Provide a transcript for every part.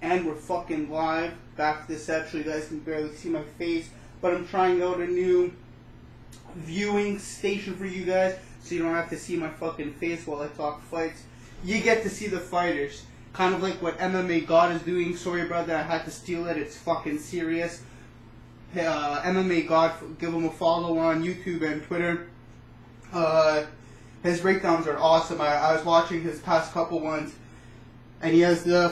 And we're fucking live. Back to the Sebs. You guys can barely see my face, but I'm trying out a new viewing station for you guys, so you don't have to see my fucking face while I talk fights. You get to see the fighters. Kind of like what MMA God is doing. Sorry, brother, I had to steal it. It's fucking serious. MMA God, give him a follow on YouTube and Twitter. His breakdowns are awesome. I was watching his past couple ones, and he has the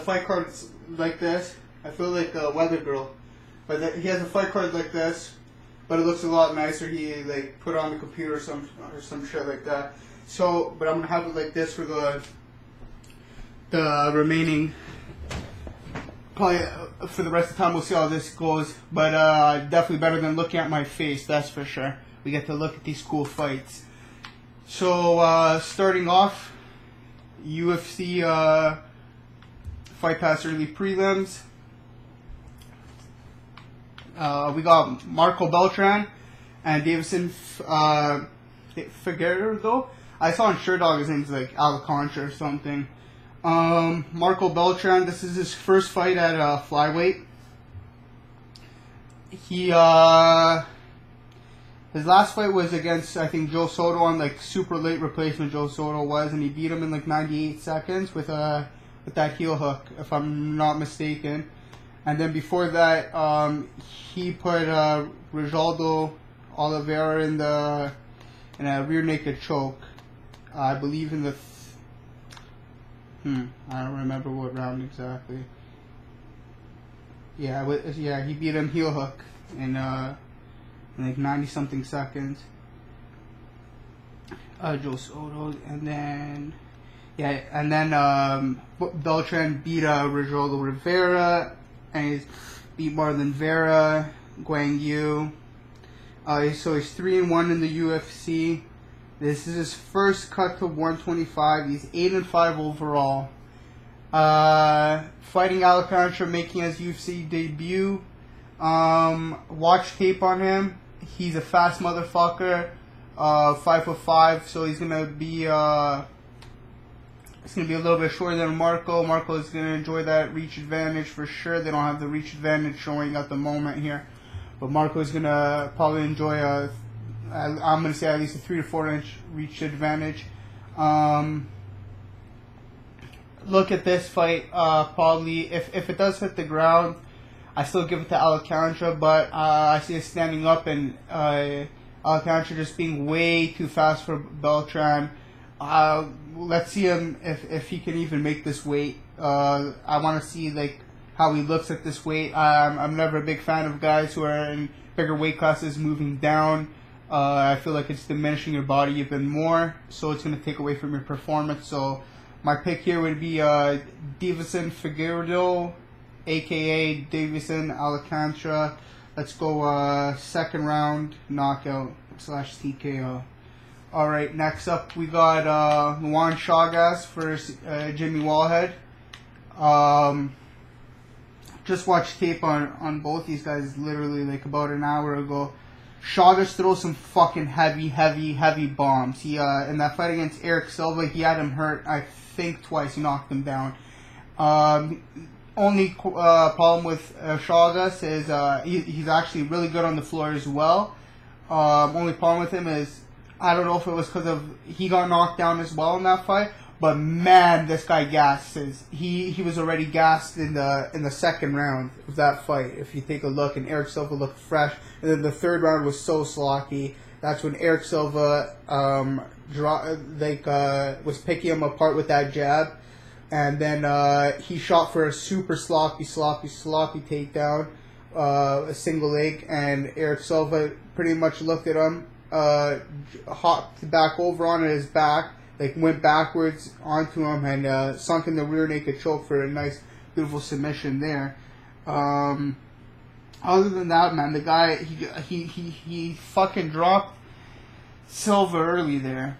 fight cards like this. I feel like a weather girl, but he has a fight card like this, but it looks a lot nicer. He like put it on the computer or some shit like that. So, but I'm gonna have it like this for the remaining. Probably for the rest of the time, we'll see how this goes. But definitely better than looking at my face, that's for sure. We get to look at these cool fights. So, starting off, UFC Fight Pass early prelims. We got Marco Beltran and Davison Figueiredo. I saw on Sherdog his name's like Alacantra or something. Marco Beltran, this is his first fight at flyweight. His last fight was against, I think, Joe Soto on like super late replacement. Joe Soto was, and he beat him in like 98 seconds with that heel hook, if I'm not mistaken. And then before that, he put Rijaldo Oliveira in a rear naked choke. I believe in the. I don't remember what round exactly. Yeah, he beat him heel hook in like 90 something seconds. Joe Soto, and then Beltran beat Rijaldo Rivera, and he's beat Marlon Vera, Guang Yu. So he's 3-1 in the UFC. This is his first cut to 125. He's 8-5 overall. Fighting Alacantra, making his UFC debut. Watch tape on him. He's a fast motherfucker. 5'5", so he's gonna be it's gonna be a little bit shorter than Marco. Marco is gonna enjoy that reach advantage for sure. They don't have the reach advantage showing at the moment here, but Marco is gonna probably enjoy I'm going to say at least a 3 to 4 inch reach advantage. Look at this fight. Probably, if it does hit the ground, I still give it to Alacantra, but I see it standing up, and Alacantra just being way too fast for Beltran. Let's see him if he can even make this weight. I want to see like how he looks at this weight. I'm never a big fan of guys who are in bigger weight classes moving down. I feel like it's diminishing your body even more, so it's going to take away from your performance. So my pick here would be Davison Figueiredo, a.k.a. Davison Alacantra. Let's go second round knockout / TKO. Alright, next up we got Juan Chagas versus Jimmy Wallhead. Just watched tape on both these guys literally like about an hour ago. Chagas throws some fucking heavy bombs. He in that fight against Erick Silva, he had him hurt, I think twice. He knocked him down. Only problem with Chagas is he's actually really good on the floor as well. Only problem with him is I don't know if it was because of he got knocked down as well in that fight, but man, this guy gasses. He was already gassed in the second round of that fight. If you take a look, and Erick Silva looked fresh, and then the third round was so sloppy. That's when Erick Silva was picking him apart with that jab, and then he shot for a super sloppy takedown, a single leg, and Erick Silva pretty much looked at him, hopped back over on his back, like went backwards onto him, and sunk in the rear naked choke for a nice, beautiful submission there. Other than that, man, the guy he fucking dropped Silva early there.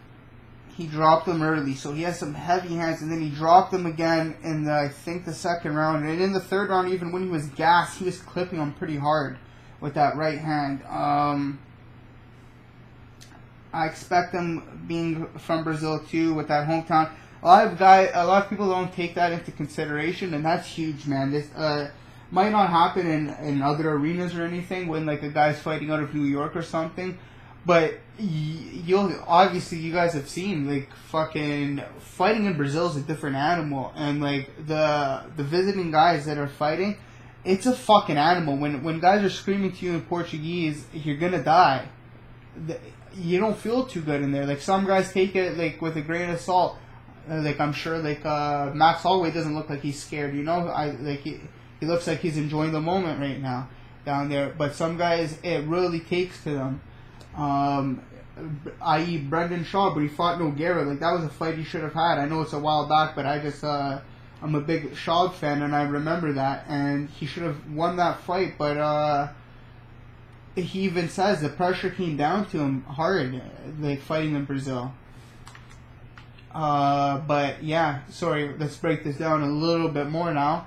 He dropped him early, so he has some heavy hands, and then he dropped him again in I think the second round, and in the third round, even when he was gassed, he was clipping him pretty hard with that right hand. I expect him being from Brazil too, with that hometown. a lot of people don't take that into consideration, and that's huge, man. This might not happen in other arenas or anything when like a guy's fighting out of New York or something, but you'll obviously you guys have seen like fucking fighting in Brazil is a different animal, and like the visiting guys that are fighting, it's a fucking animal. When guys are screaming to you in Portuguese, you're gonna die. You don't feel too good in there. Like some guys take it like with a grain of salt. Like I'm sure like Max Holloway doesn't look like he's scared. You know, he looks like he's enjoying the moment right now down there. But some guys, it really takes to them. I.e. Brendan Shaw, but he fought Nogueira. Like that was a fight he should have had. I know it's a while back, but I just I'm a big Shaw fan, and I remember that. And he should have won that fight, but he even says the pressure came down to him hard, like fighting in Brazil. But yeah, sorry, let's break this down a little bit more now.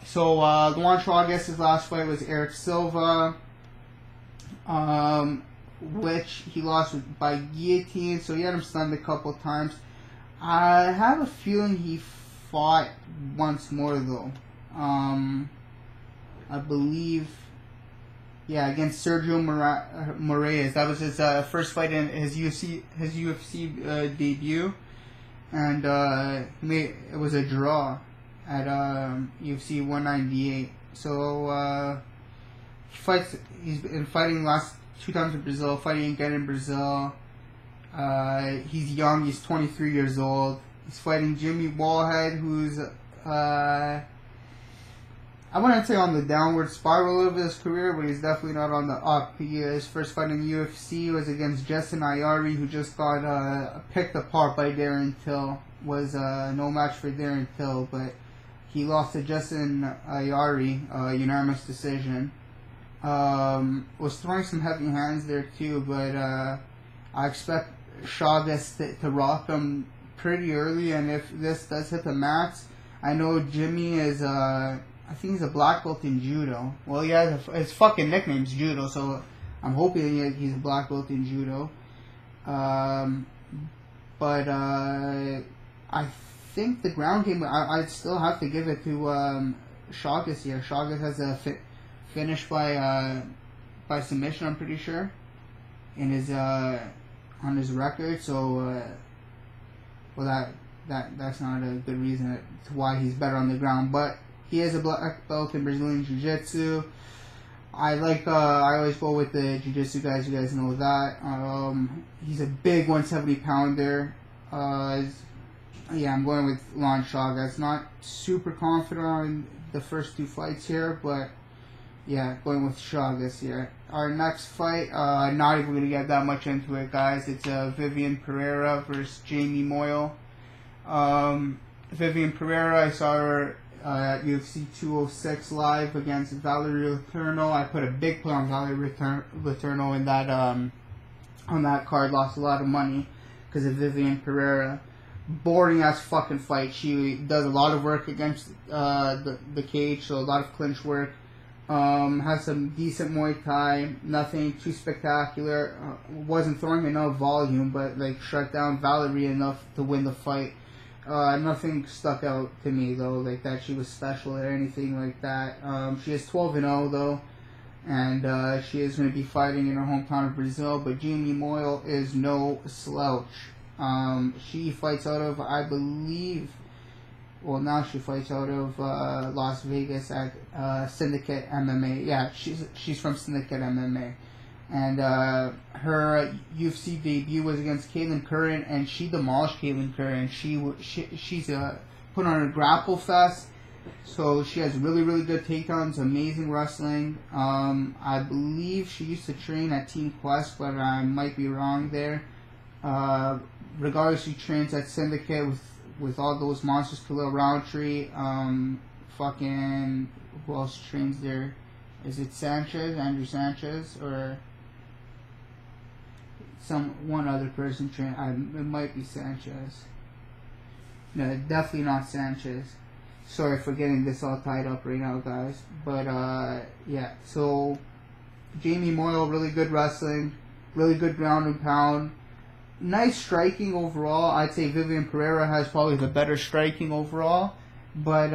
So, Luan Chagas' last fight was Erick Silva, which he lost by guillotine, so he had him stunned a couple times. I have a feeling he fought once more, though. I believe, yeah, against Sergio Moraes. That was his first fight in his UFC debut. And it was a draw at UFC 198. So he's been fighting last 2 times in Brazil, fighting again in Brazil. He's young, he's 23 years old. He's fighting Jimmy Wallhead, who's I wouldn't say on the downward spiral of his career, but he's definitely not on the up. His first fight in the UFC was against Justin Ayari, who just got picked apart by Darren Till. Was no match for Darren Till, but he lost to Justin Ayari, unanimous decision. Was throwing some heavy hands there too, but I expect Chagas to rock him pretty early, and if this does hit the max, I know Jimmy is I think he's a black belt in judo. Well, yeah, his fucking nickname's judo, so I'm hoping he's a black belt in judo. But I think the ground game, I'd still have to give it to Chagas here. Chagas has a finish by submission, I'm pretty sure, in his on his record. So, well, that's not a good reason to why he's better on the ground, but he is a black belt in Brazilian Jiu-Jitsu. I always go with the Jiu-Jitsu guys. You guys know that. He's a big 170 pounder. Yeah, I'm going with Luan Chagas. Not super confident on the first 2 fights here, but yeah, going with Chagas here. Our next fight, not even going to get that much into it, guys. It's Vivian Pereira versus Jamie Moyle. Vivian Pereira, I saw her at UFC 206 live against Valerie Letourneau. I put a big play on Valerie Letourneau in that on that card. Lost a lot of money because of Vivian Pereira. Boring ass fucking fight. She does a lot of work against the cage, so a lot of clinch work. Has some decent Muay Thai. Nothing too spectacular. Wasn't throwing enough volume, but like shut down Valerie enough to win the fight. Nothing stuck out to me though, like that she was special or anything like that. She is 12-0 though, and she is going to be fighting in her hometown of Brazil. But Jamie Moyle is no slouch. She fights out of, I believe, well now she fights out of Las Vegas at Syndicate MMA. Yeah, she's from Syndicate MMA. And her UFC debut was against Caitlin Curran, and she demolished Caitlin Curran. She's put on a grapple fest, so she has really, really good takedowns, amazing wrestling. I believe she used to train at Team Quest, but I might be wrong there. Regardless, she trains at Syndicate with all those monsters, Khalil Roundtree, fucking, who else trains there? Is it Andrew Sanchez, or one other person train? It might be Sanchez. No, definitely not Sanchez. Sorry for getting this all tied up right now, guys. But yeah, so Jamie Moyle, really good wrestling, really good ground and pound. nice striking overall. I'd say Vivian Pereira has probably the better striking overall, but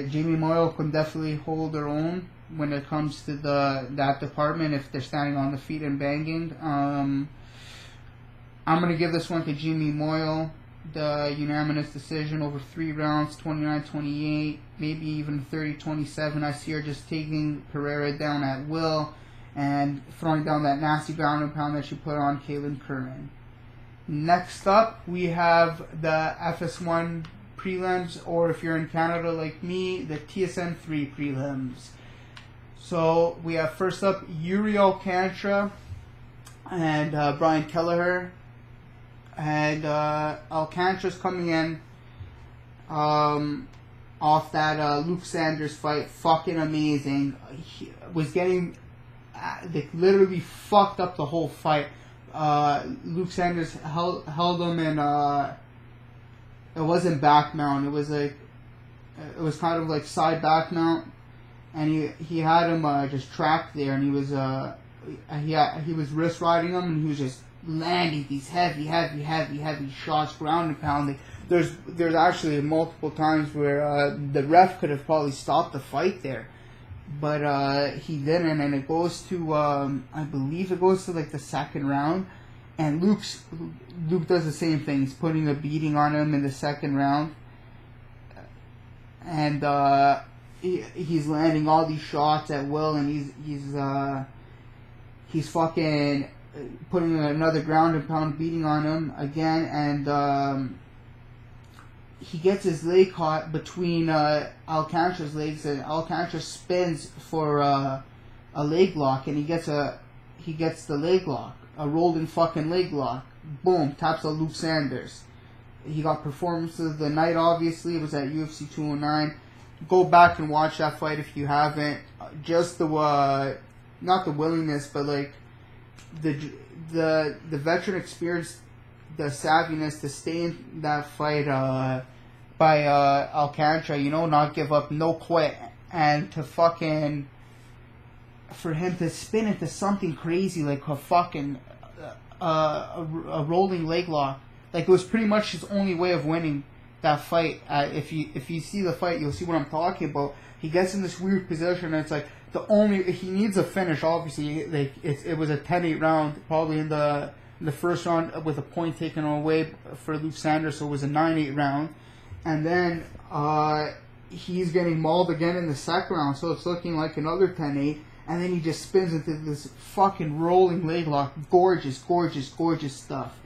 Jamie Moyle can definitely hold their own when it comes to that department if they're standing on the feet and banging. I'm gonna give this one to Jamie Moyle. The unanimous decision over 3 rounds, 29-28, maybe even 30-27. I see her just taking Pereira down at will and throwing down that nasty ground and pound that she put on Kaylin Curran. Next up, we have the FS1 prelims, or if you're in Canada like me, the TSN3 prelims. So we have first up Yuri Alcantra and Brian Kelleher. And Alcantra's coming in off that Luke Sanders fight. Fucking amazing. He was getting... they literally fucked up the whole fight. Luke Sanders held him in... it wasn't back mount. It was like... it was kind of like side back mount. And he had him just trapped there. And he was wrist riding him. And he was just landing these heavy shots, ground and pounding. There's actually multiple times where the ref could have probably stopped the fight there, but he didn't, and it goes to I believe it goes to like the second round, and Luke does the same thing. He's putting a beating on him in the second round, and he's landing all these shots at will, and he's fucking putting another ground and pound beating on him again, and he gets his leg caught between Alcantra's legs, and Alcantara spins for a leg lock, and he gets the leg lock, a rolling fucking leg lock. Boom, taps on Luke Sanders. He got performance of the night, obviously. It was at UFC 209. Go back and watch that fight if you haven't. Just the not the willingness, but like the veteran experience, the savviness to stay in that fight by Alcantara, not give up, no quit, and to fucking for him to spin into something crazy like a fucking a rolling leg lock. Like, it was pretty much his only way of winning that fight. If you see the fight, you'll see what I'm talking about. He gets in this weird position, and it's like he needs a finish. Obviously, like it was a 10-8 round, probably in the first round with a point taken away for Luke Sanders, so it was a 9-8 round, and then he's getting mauled again in the second round, so it's looking like another 10-8. And then he just spins into this fucking rolling leg lock. Gorgeous, gorgeous, gorgeous stuff.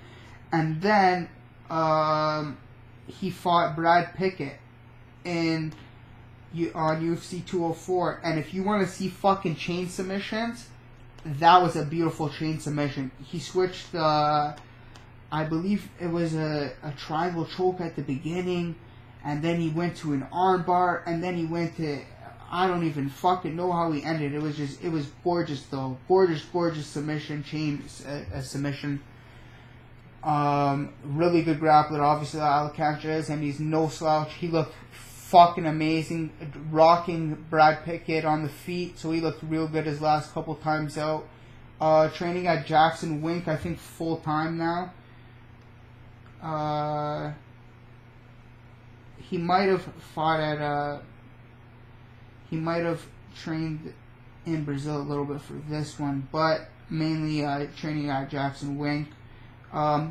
And then he fought Brad Pickett on UFC 204. And if you want to see fucking chain submissions, that was a beautiful chain submission. He switched, I believe it was a triangle choke at the beginning. And then he went to an armbar. And then he went to... I don't even fucking know how he ended. It was gorgeous though. Gorgeous, gorgeous submission, chain submission. Really good grappler, obviously, Alacantra is, and he's no slouch. He looked fucking amazing, rocking Brad Pickett on the feet, so he looked real good his last couple times out. Training at Jackson Wink, I think full time now. He might have fought at he might have trained in Brazil a little bit for this one, but mainly training at Jackson Wink. I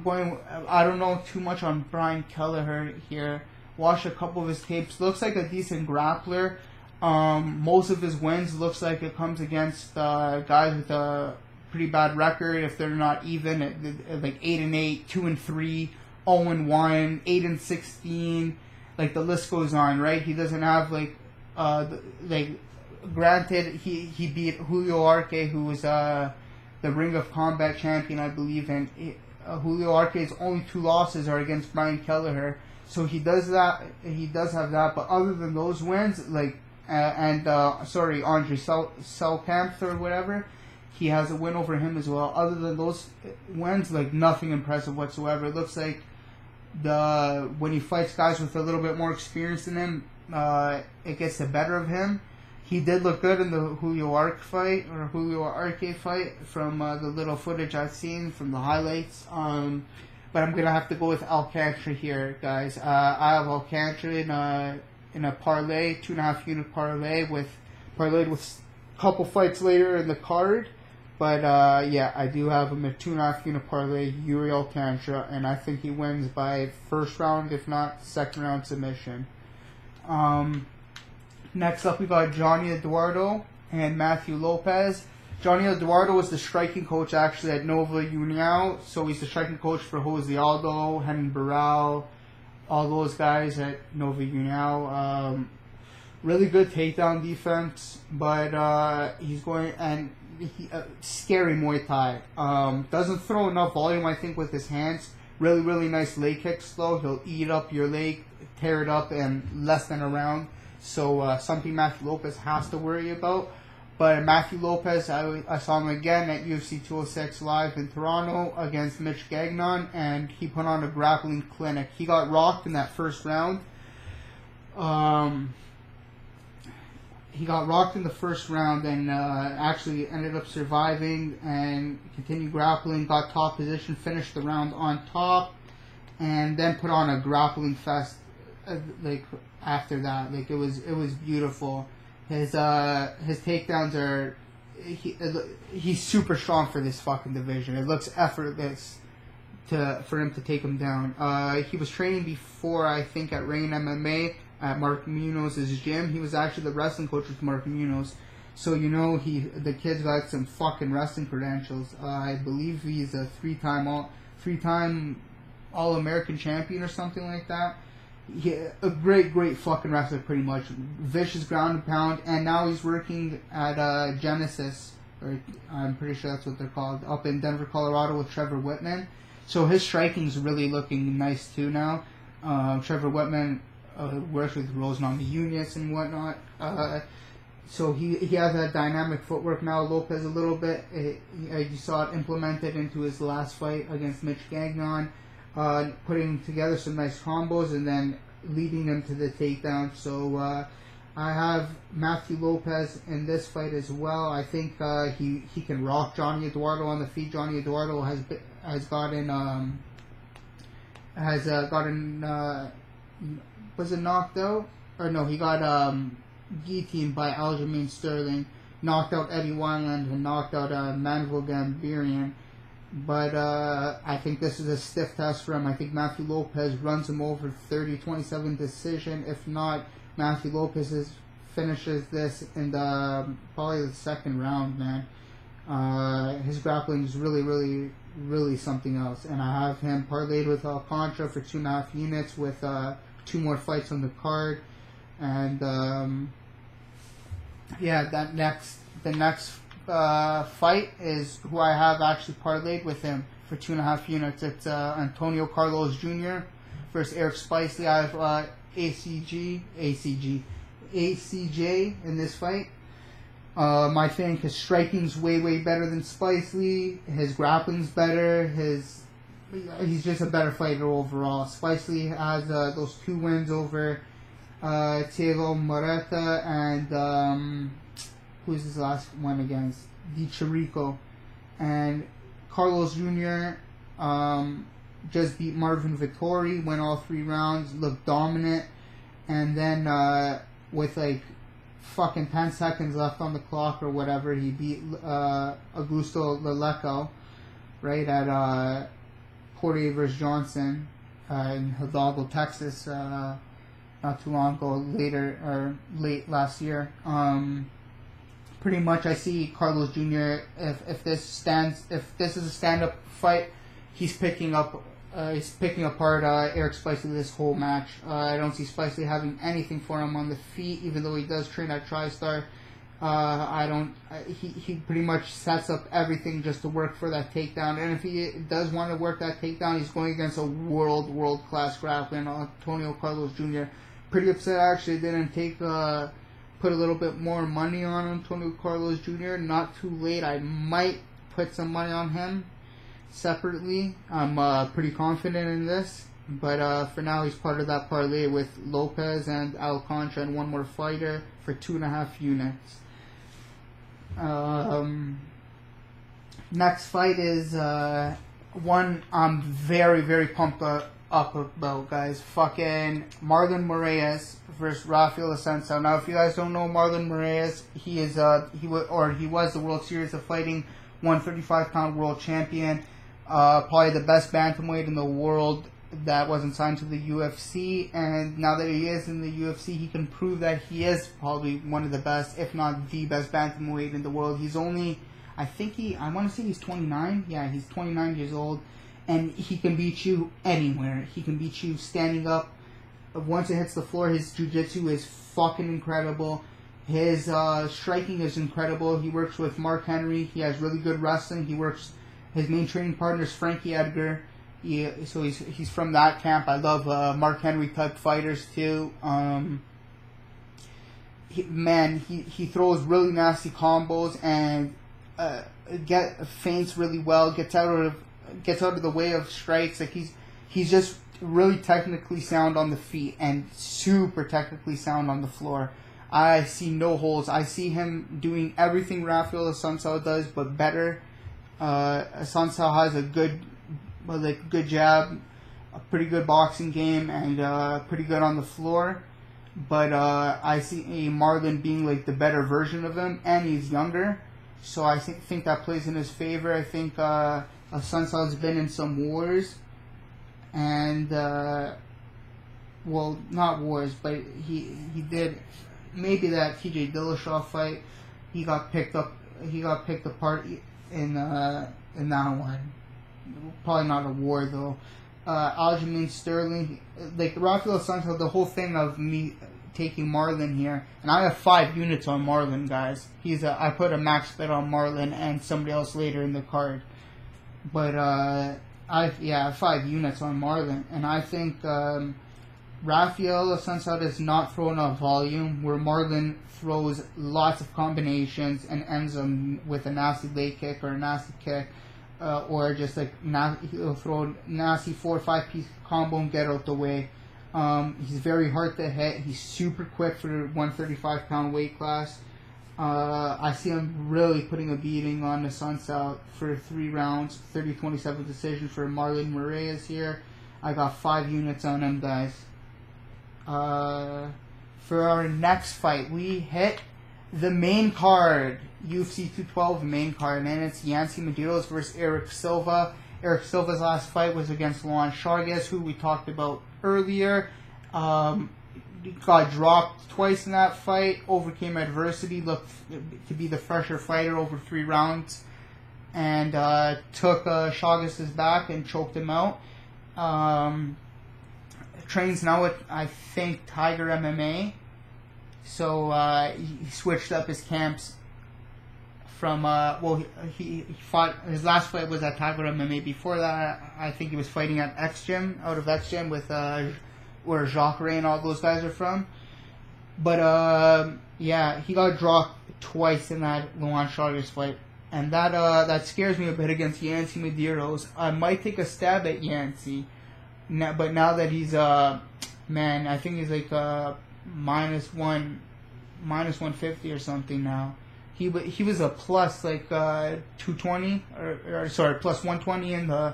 don't know too much on Brian Kelleher here. Watched a couple of his tapes. Looks like a decent grappler. Most of his wins looks like it comes against guys with a pretty bad record. If they're not even, like 8-8, 2-3, 0-1, 8-16. Like the list goes on, right? He doesn't have granted, he beat Julio Arce, who was the Ring of Combat champion, I believe, and Julio Arce's only 2 losses are against Brian Kelleher, so he does have that. But other than those wins, Andre Selkamp or whatever, he has a win over him as well. Other than those wins, like nothing impressive whatsoever. It looks like when he fights guys with a little bit more experience than him, it gets the better of him. He did look good in the Julio Arce fight from the little footage I've seen from the highlights. but I'm gonna have to go with Alcantra here, guys. I have Alcantra in a parlay, 2.5 unit parlay parlayed with a couple fights later in the card. But yeah, I do have him a 2.5 unit parlay, Yuri Alcantra, and I think he wins by first round, if not second round submission. Next up, we got Johnny Eduardo and Matthew Lopez. Johnny Eduardo was the striking coach actually at Nova União, so he's the striking coach for Jose Aldo, Henry Barral, all those guys at Nova União. Really good takedown defense, but he's going and scary Muay Thai. Doesn't throw enough volume, I think, with his hands. Really, really nice leg kicks though. He'll eat up your leg, tear it up in less than a round. So something Matthew Lopez has to worry about. But Matthew Lopez, I saw him again at UFC 206 live in Toronto against Mitch Gagnon, and he put on a grappling clinic. He got rocked in that first round. He got rocked in the first round and actually ended up surviving and continued grappling, got top position, finished the round on top, and then put on a grappling fest like after that. Like it was beautiful. His takedowns are he's super strong for this fucking division. It looks effortless for him to take him down. He was training before, I think, at Rain MMA at Mark Munoz's gym. He was actually the wrestling coach with Mark Munoz, so you know the kid's got some fucking wrestling credentials. I believe he's a three-time All-American champion or something like that. A great fucking wrestler, pretty much. Vicious ground and pound, and now he's working at Genesis, or I'm pretty sure that's what they're called, up in Denver, Colorado with Trevor Whitman. So his striking's really looking nice too now. Trevor Whitman works with Rose Namajunas and whatnot. So he has that dynamic footwork now. Lopez a little bit. You saw it implemented into his last fight against Mitch Gagnon. Putting together some nice combos and then leading them to the takedown. So I have Matthew Lopez in this fight as well. I think he can rock Johnny Eduardo on the feet. Johnny Eduardo has gotten was it knocked out? Or no, he got guillotined by Aljamain Sterling, knocked out Eddie Wineland, and knocked out Manvel Gambirian. But I think this is a stiff test for him. I think Matthew Lopez runs him over 30-27 decision. If not, Matthew Lopez finishes this in probably the second round, man. His grappling is really something else. And I have him parlayed with Alcantra for 2.5 units with 2 more fights on the card. And the next fight is who I have actually parlayed with him for 2.5 units. It's Antonio Carlos Jr. versus Erick Spicely. I have ACJ in this fight. I think his striking's way better than Spicely. His grappling's better. He's just a better fighter overall. Spicely has those 2 wins over Thiago Moreta and who's his last one against? Di Chirico. And Carlos Jr. Just beat Marvin Vittori, went all 3 rounds, looked dominant, and then with like fucking 10 seconds left on the clock or whatever, he beat Augusto Leleco, right, at Poirier vs. Johnson in Hidalgo, Texas, not too long ago, late last year. Pretty much, I see Carlos Jr. If this is a stand-up fight, he's picking apart Erick Spicely this whole match. I don't see Spicely having anything for him on the feet, even though he does train at TriStar. He pretty much sets up everything just to work for that takedown. And if he does want to work that takedown, he's going against a world-class grappler, Antonio Carlos Jr. Pretty upset I actually didn't put a little bit more money on Antonio Carlos Jr. Not too late. I might put some money on him separately. I'm pretty confident in this. But for now, he's part of that parlay with Lopez and Alcantra and 1 more fighter for 2.5 units. Next fight is one I'm very, very pumped up about, guys. Fucking Marlon Moraes versus Rafael Assuncao. Now, if you guys don't know Marlon Moraes, he was the World Series of Fighting 135-pound world champion. Probably the best bantamweight in the world that wasn't signed to the UFC. And now that he is in the UFC, he can prove that he is probably one of the best, if not the best bantamweight in the world. He's only, I want to say he's 29. Yeah, he's 29 years old. And he can beat you anywhere. He can beat you standing up. Once it hits the floor, his jiu-jitsu is fucking incredible. His striking is incredible. He works with Mark Henry. He has really good wrestling. His main training partner is Frankie Edgar. So he's from that camp. I love Mark Henry type fighters too. He throws really nasty combos and feints really well. Gets out of the way of strikes. Like he's just really technically sound on the feet and super technically sound on the floor. I see no holes. I see him doing everything Rafael Assuncao does, but better. Assuncao has a good jab, a pretty good boxing game, and pretty good on the floor. But I see Marlon being like the better version of him, and he's younger, so I think that plays in his favor. I think Assuncao's been in some wars, and not wars, but he did maybe that TJ Dillashaw fight. He got picked apart in that one. Probably not a war though. Aljamain Sterling, like Rafael Assuncao, the whole thing of me taking Marlon here, and I have 5 units on Marlon, guys. I put a max bet on Marlon and somebody else later in the card, but I have 5 units on Marlon, and I think Rafael Assuncao does not throw enough volume, where Marlon throws lots of combinations and ends them with a nasty leg kick or a nasty kick. Or just like he'll throw a nasty 4 or 5 piece combo and get out the way. He's very hard to hit. He's super quick for the 135-pound weight class. I see him really putting a beating on Assuncao for 3 rounds, 30-27 decision for Marlon Moraes here. I got 5 units on him, guys. For our next fight, we hit the main card. UFC 212 main card, and it's Yancy Medeiros versus Erick Silva. Erick Silva's last fight was against Chagas, who we talked about earlier. Got dropped twice in that fight, overcame adversity, looked to be the fresher fighter over 3 rounds, and took Chagas' back and choked him out. Trains now with, I think, Tiger MMA. So he switched up his camps from he fought, his last fight was at Tiger MMA. Before that, I think he was fighting at X Gym, out of X Gym, with where Jacques Ray and all those guys are from. But he got dropped twice in that Luan Chagas fight, and that scares me a bit against Yancy Medeiros. I might take a stab at Yancy, but now that he's I think he's like minus 150 or something now. He was a plus 220 or plus 120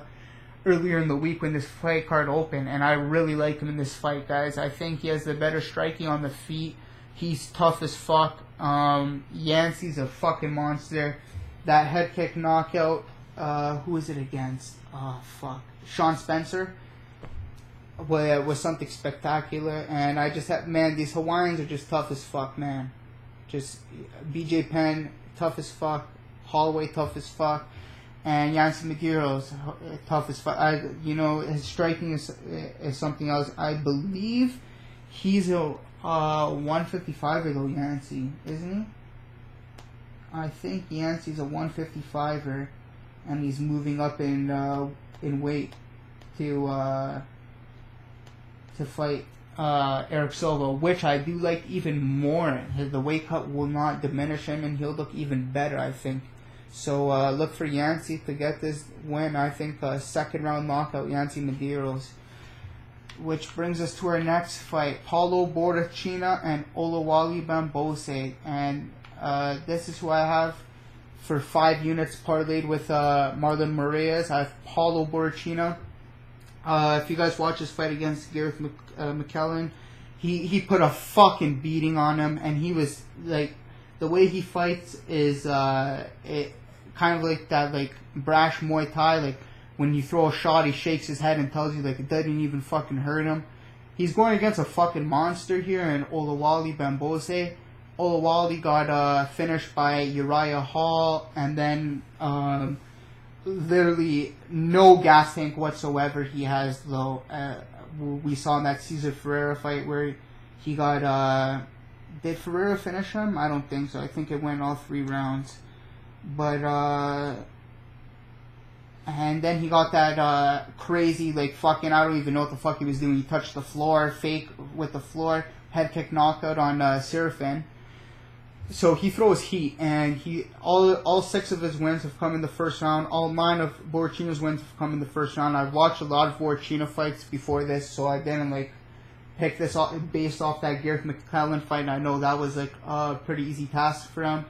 earlier in the week when this fight card opened, and I really like him in this fight, guys. I think he has the better striking on the feet. He's tough as fuck. Yancy's a fucking monster. That head kick knockout. Who is it against? Oh fuck, Sean Spencer. Was something spectacular, and I just have, these Hawaiians are just tough as fuck, man. Just BJ Penn, tough as fuck. Holloway, tough as fuck. And Yancy Medeiros, tough as fuck. His striking is something else. I believe he's a 155er though, Yancy, isn't he? I think Yancy's a 155er, and he's moving up in weight to fight Erick Silva, which I do like even more. The weight cut will not diminish him, and he'll look even better, I think. So look for Yancy to get this win. I think a 2nd round knockout, Yancy Medeiros. Which brings us to our next fight, Paulo Borrachinha and Olawale Bamgbose. And this is who I have for 5 units parlayed with Marlon Moraes. I have Paulo Borrachinha. If you guys watch his fight against Gareth McKellen, he put a fucking beating on him, and he was like, the way he fights is it kind of like that, like brash Muay Thai, like when you throw a shot, he shakes his head and tells you like it doesn't even fucking hurt him. He's going against a fucking monster here in Olawale Bamgbose. Olawale got finished by Uriah Hall, and then literally no gas tank whatsoever he has, though. We saw in that Cesar Ferreira fight where he got... did Ferreira finish him? I don't think so. I think it went all 3 rounds. But, and then he got that crazy, like, fucking, I don't even know what the fuck he was doing. He touched the floor, fake with the floor, head kick knockout on Serafin. So he throws heat, and all 6 of his wins have come in the first round. All 9 of Borrachinha's wins have come in the first round. I've watched a lot of Borrachinha fights before this, so I didn't, like, pick this off based off that Gareth McKellen fight, and I know that was, like, a pretty easy task for him.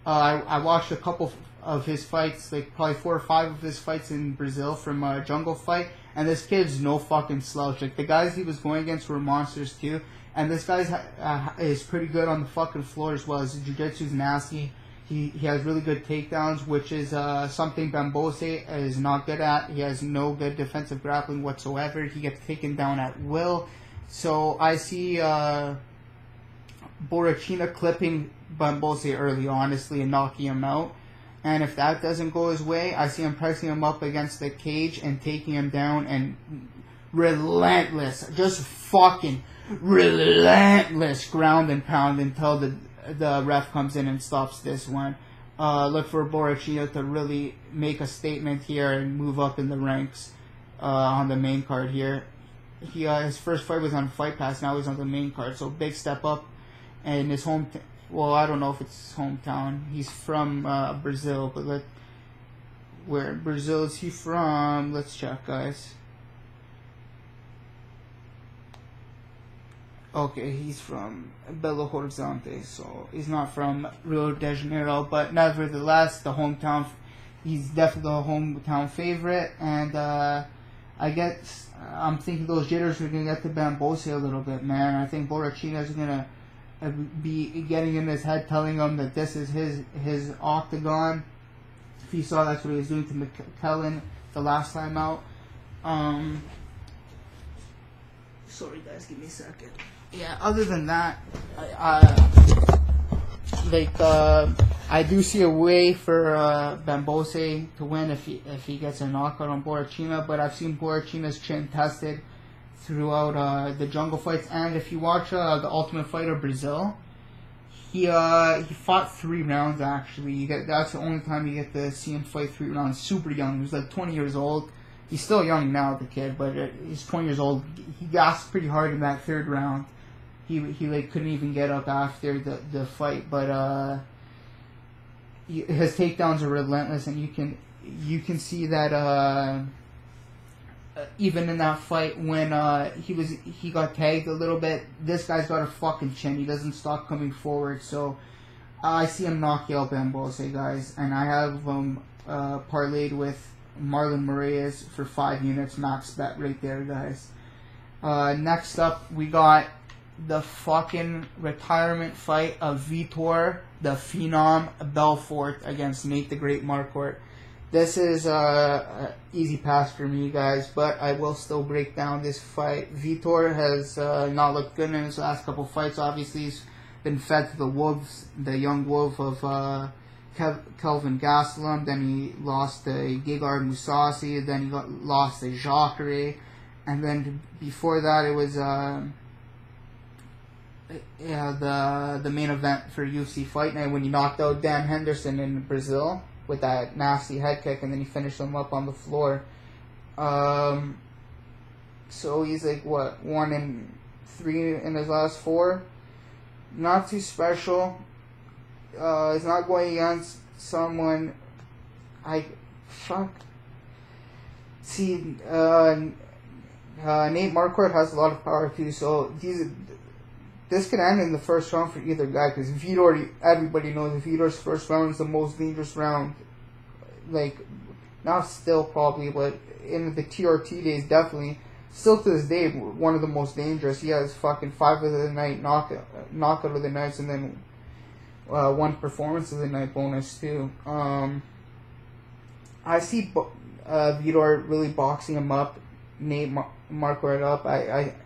I watched a couple of his fights, like probably 4 or 5 of his fights in Brazil from Jungle Fight, and this kid's no fucking slouch. Like, the guys he was going against were monsters too, and this guy is pretty good on the fucking floor as well. His jiu-jitsu's nasty. He has really good takedowns, which is something Bamgbose is not good at. He has no good defensive grappling whatsoever. He gets taken down at will. So I see Borrachinha clipping Bamgbose early, honestly, and knocking him out. And if that doesn't go his way, I see him pressing him up against the cage and taking him down, and relentless, just fucking relentless ground and pound until the ref comes in and stops this one. Look for Borrachinha to really make a statement here and move up in the ranks on the main card here. His first fight was on Fight Pass, now he's on the main card, so big step up. And his hometown, well, I don't know if it's his hometown. He's from Brazil, but where in Brazil is he from? Let's check, guys. Okay, he's from Belo Horizonte, so he's not from Rio de Janeiro, but nevertheless, the hometown, he's definitely the hometown favorite, and I guess I'm thinking those jitters are going to get to Bamgbose a little bit, man. I think Borrachinha is going to be getting in his head, telling him that this is his octagon. If you saw, that's what he was doing to McKellen the last time out. Sorry guys, give me a second. Yeah, other than that, I do see a way for Bamgbose to win if he gets a knockout on Borrachinha, but I've seen Borrachinha's chin tested throughout the jungle fights, and if you watch the Ultimate Fighter Brazil, he fought 3 rounds actually. That's the only time you get to see him fight 3 rounds. Super young. He was like 20 years old. He's still young now, the kid, but he's 20 years old. He gasped pretty hard in that 3rd round. He like couldn't even get up after the fight, but his takedowns are relentless, and you can see that even in that fight when he got tagged a little bit, this guy's got a fucking chin. He doesn't stop coming forward, so I see him knock out Bamgbose, guys, and I have him parlayed with Marlon Moraes for 5 units, max bet right there, guys. Next up, we got the fucking retirement fight of Vitor, the Phenom Belfort against Nate the Great Marquardt. This is easy pass for me, guys, but I will still break down this fight. Vitor has not looked good in his last couple fights. Obviously, he's been fed to the wolves, the young wolf of Kelvin Gastelum. Then he lost to Gegard Mousasi. Then he lost to Jacare. And then before that, it was the main event for UFC Fight Night when he knocked out Dan Henderson in Brazil with that nasty head kick, and then he finished him up on the floor. So he's like, what, 1-3 in his last 4? Not too special. He's not going against someone See, Nate Marquardt has a lot of power too, so this could end in the first round for either guy, because Vitor, everybody knows Vitor's first round is the most dangerous round. Like, not still probably, but in the TRT days, definitely. Still to this day, one of the most dangerous. He has fucking 5 of the night knockout of the nights, and then 1 performance of the night bonus too. I see Vitor really boxing him up, Nate Marquardt up.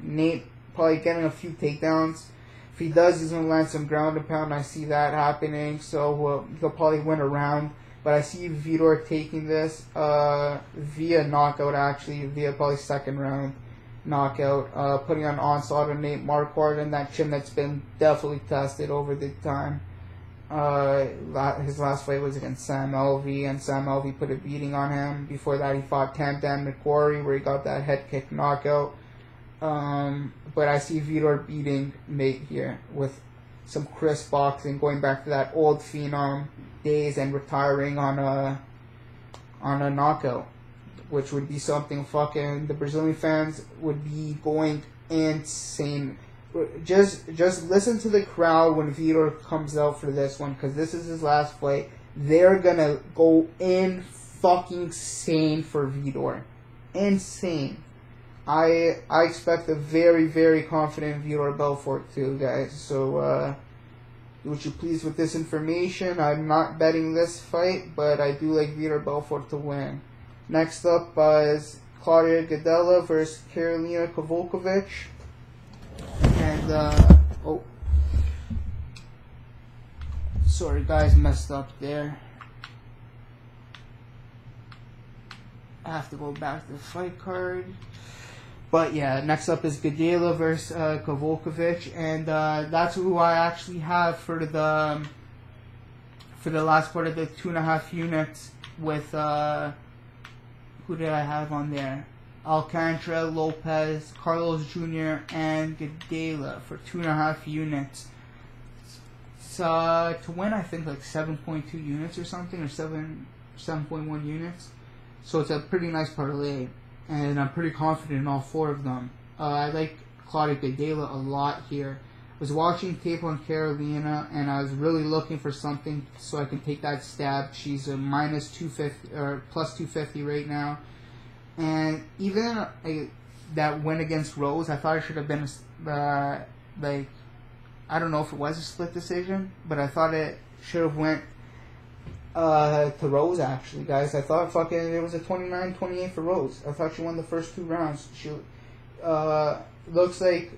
Nate probably getting a few takedowns. If he does, he's going to land some ground and pound. I see that happening, so he'll probably win a round. But I see Vitor taking this via knockout, actually, via probably second round knockout, putting on onslaught on Nate Marquardt and that chin that's been definitely tested over the time. His last fight was against Sam Alvey, and Sam Alvey put a beating on him. Before that, he fought Dan McQuarrie, where he got that head kick knockout. But I see Vitor beating Nate here with some crisp boxing, going back to that old phenom days and retiring on a knockout, which would be something fucking the Brazilian fans would be going insane. Just listen to the crowd when Vitor comes out for this one, because this is his last fight. They're gonna go in fucking insane for Vitor. Insane. I expect a very, very confident Vitor Belfort too, guys. So, would you please with this information? I'm not betting this fight, but I do like Vitor Belfort to win. Next up is Claudia Gadelha versus Karolina Kowalkiewicz. And, sorry guys, messed up there. I have to go back to the fight card. But yeah, next up is Gadelha versus Kowalkiewicz, and that's who I actually have for the last part of the 2.5 units with who did I have on there? Alcantara, Lopez, Carlos Jr., and Gadelha for 2.5 units. So to win, I think like 7.2 units or something, or 7.1 units. So it's a pretty nice parlay. And I'm pretty confident in all 4 of them. I like Claudia Gadelha a lot here. I was watching tape on Karolina, and I was really looking for something so I can take that stab. She's a minus 250 or plus 250 right now. And even that win against Rose, I thought it should have been like, I don't know if it was a split decision, but I thought it should have went to Rose, actually, guys. I thought fucking it was a 29-28 for Rose. I thought she won the first 2 rounds. She looks like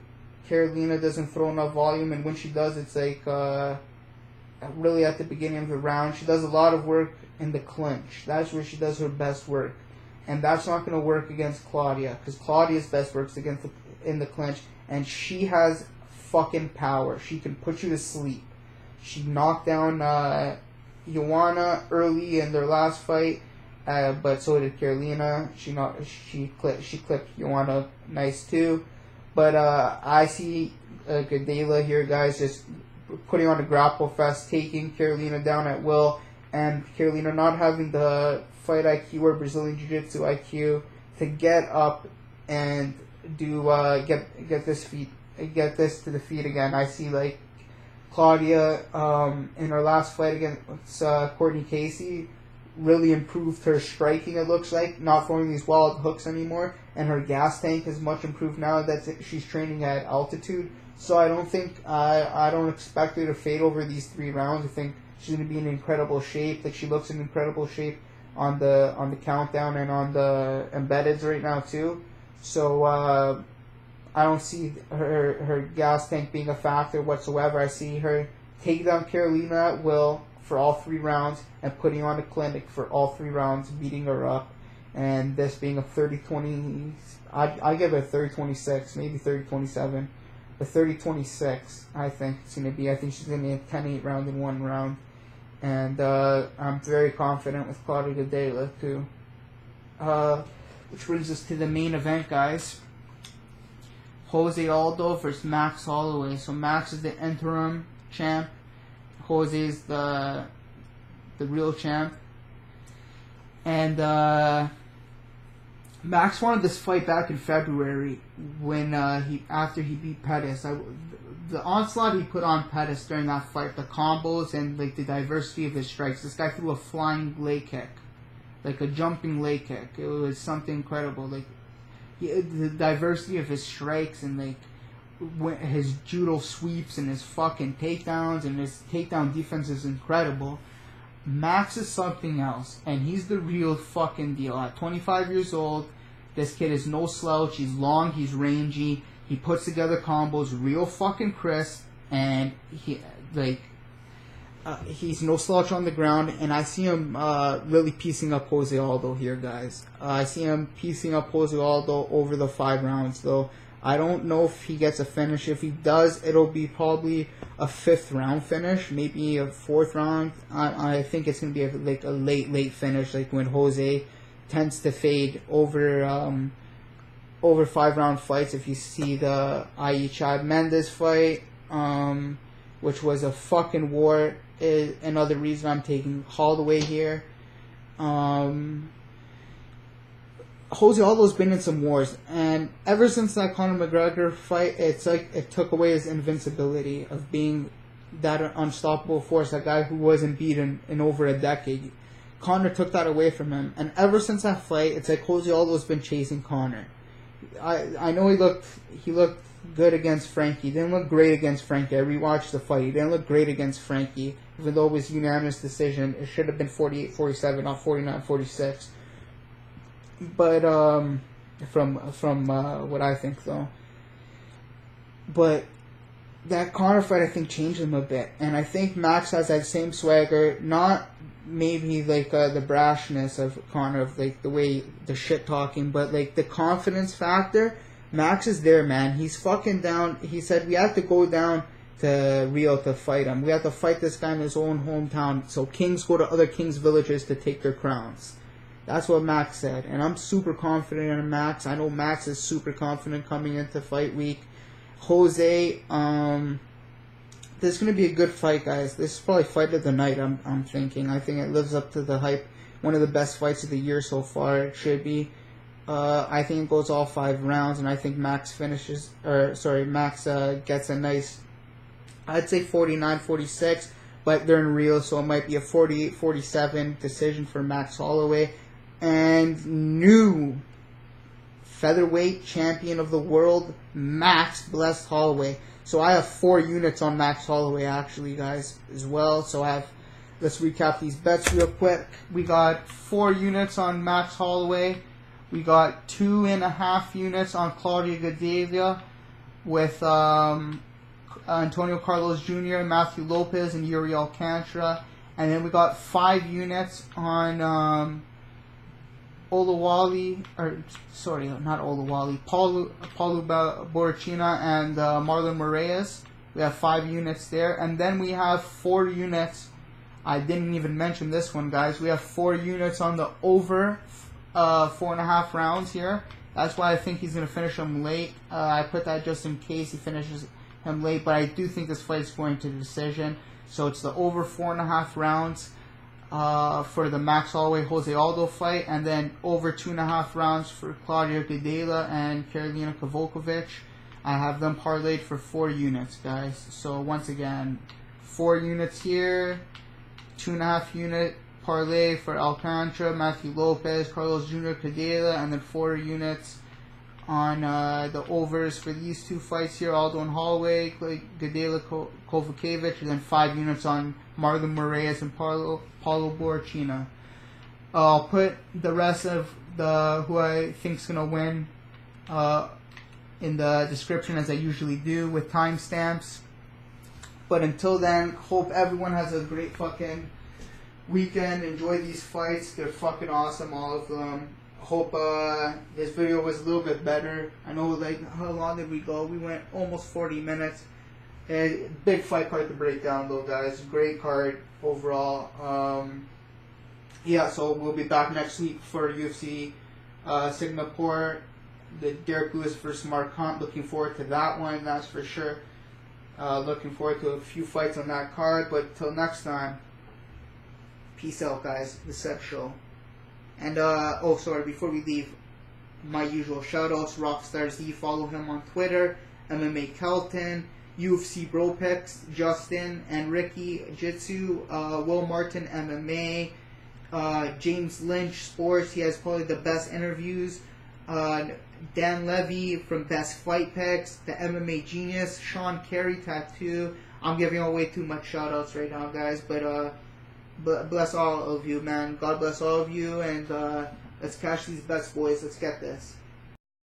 Karolina doesn't throw enough volume, and when she does, it's like really at the beginning of the round. She does a lot of work in the clinch. That's where she does her best work, and that's not going to work against Claudia, because Claudia's best works in the clinch, and she has fucking power. She can put you to sleep. She knocked down Joanna early in their last fight, but so did Karolina. She clipped Joanna nice too. But I see Gadelha here, guys, just putting on a grapple fest, taking Karolina down at will, and Karolina not having the fight IQ or Brazilian Jiu-Jitsu IQ to get up and do get this to the feet again. I see like Claudia in her last fight against Courtney Casey really improved her striking, it looks like, not throwing these wild hooks anymore, and her gas tank is much improved now that she's training at altitude. So I don't expect her to fade over these 3 rounds. I think she's going to be in incredible shape. Like, she looks in incredible shape on the countdown and on the embeddeds right now too. So I don't see her gas tank being a factor whatsoever. I see her take down Karolina at will for all 3 rounds and putting on a clinic for all 3 rounds, beating her up. And this being a 30-20, I give it a 30-26, maybe 30-27. But 30-26, I think it's going to be. I think she's going to be a 10-8 round in 1 round. And I'm very confident with Claudia Gadelha too. Which brings us to the main event, guys. Jose Aldo versus Max Holloway. So Max is the interim champ. Jose is the real champ. And Max wanted this fight back in February when after he beat Pettis. the onslaught he put on Pettis during that fight, the combos and like the diversity of his strikes. This guy threw a flying leg kick, like a jumping leg kick. It was something incredible. Like the diversity of his strikes and like his judo sweeps and his fucking takedowns and his takedown defense is incredible. Max is something else, and he's the real fucking deal. At 25 years old, this kid is no slouch. He's long, he's rangy. He puts together combos real fucking crisp, and he's no slouch on the ground. And I see him really piecing up Jose Aldo here, guys. I see him piecing up Jose Aldo over the 5 rounds, though. I don't know if he gets a finish. If he does, it'll be probably a 5th round finish, maybe a 4th round. I think it's gonna be a late finish, like when Jose tends to fade over 5-round fights. If you see the I.E. Chad Mendes fight, which was a fucking war, is another reason I'm taking Holloway here. Jose Aldo's been in some wars, and ever since that Conor McGregor fight, it's like it took away his invincibility of being that unstoppable force, that guy who wasn't beaten in over a decade. Conor took that away from him, and ever since that fight, it's like Jose Aldo's been chasing Conor. I know he looked good against Frankie. He didn't look great against Frankie. I rewatched the fight. He didn't look great against Frankie, even though it was unanimous decision. It should have been 48-47, not 49-46. But from what I think, though. But that Conor fight, I think, changed him a bit, and I think Max has that same swagger. Not maybe like the brashness of Conor, of like the way the shit talking, but like the confidence factor. Max is there, man. He's fucking down. He said we have to go down to Rio to fight him. We have to fight this guy in his own hometown. So kings go to other kings' villages to take their crowns. That's what Max said, and I'm super confident in Max. I know Max is super confident coming into fight week. Jose, this is going to be a good fight, guys. This is probably fight of the night, I'm thinking. I think it lives up to the hype. One of the best fights of the year so far, it should be. I think it goes all 5 rounds, and I think Max gets a nice, I'd say 49-46, but they're in Rio, so it might be a 48-47 decision for Max Holloway. And new featherweight champion of the world, Max Blessed Holloway. So I have 4 units on Max Holloway, actually, guys, as well. So let's recap these bets real quick. We got 4 units on Max Holloway. We got 2.5 units on Claudia Gadelha with Antonio Carlos Jr., Matthew Lopez, and Yuri Alcantara. And then we got 5 units on Paulo Borrachinha and Marlon Moraes. We have 5 units there. And then we have 4 units. I didn't even mention this one, guys. We have 4 units on the over 4.5 rounds here. That's why I think he's going to finish him late. I put that just in case he finishes him late, but I do think this fight is going to the decision. So it's the over 4.5 rounds for the Max Holloway Jose Aldo fight, and then over 2.5 rounds for Claudia Gadelha and Karolina Kowalkiewicz. I have them parlayed for 4 units, guys. So once again, 4 units here, 2.5 unit parlay for Alcantara, Matthew Lopez, Carlos Jr., Gadelha, and then 4 units on the overs for these 2 fights here, Aldo and Holloway, Gadelha, Kowalkiewicz, and then 5 units on Marlon Moraes and Paulo Borrachinha. I'll put the rest of who I think is going to win in the description, as I usually do, with timestamps. But until then, hope everyone has a great fucking weekend. Enjoy these fights. They're fucking awesome, all of them. Hope this video was a little bit better. I know, like, how long did we go? We went almost 40 minutes. Big fight card to break down, though, guys. Great card overall. Yeah, so we'll be back next week for UFC Singapore, the Derek Lewis versus Marquardt. Looking forward to that one, that's for sure. Looking forward to a few fights on that card. But till next time, peace out, guys. The Sebs Show. And, before we leave, my usual shoutouts, Rockstar Z, follow him on Twitter, MMA Kelton. UFC Bro Picks, Justin and Ricky Jitsu, Will Martin MMA, James Lynch Sports. He has probably the best interviews. Dan Levy from Best Fight Picks, the MMA Genius, Sean Carey Tattoo. I'm giving away too much shout outs right now, guys, but bless all of you, man. God bless all of you, and let's cash these bets, boys. Let's get this.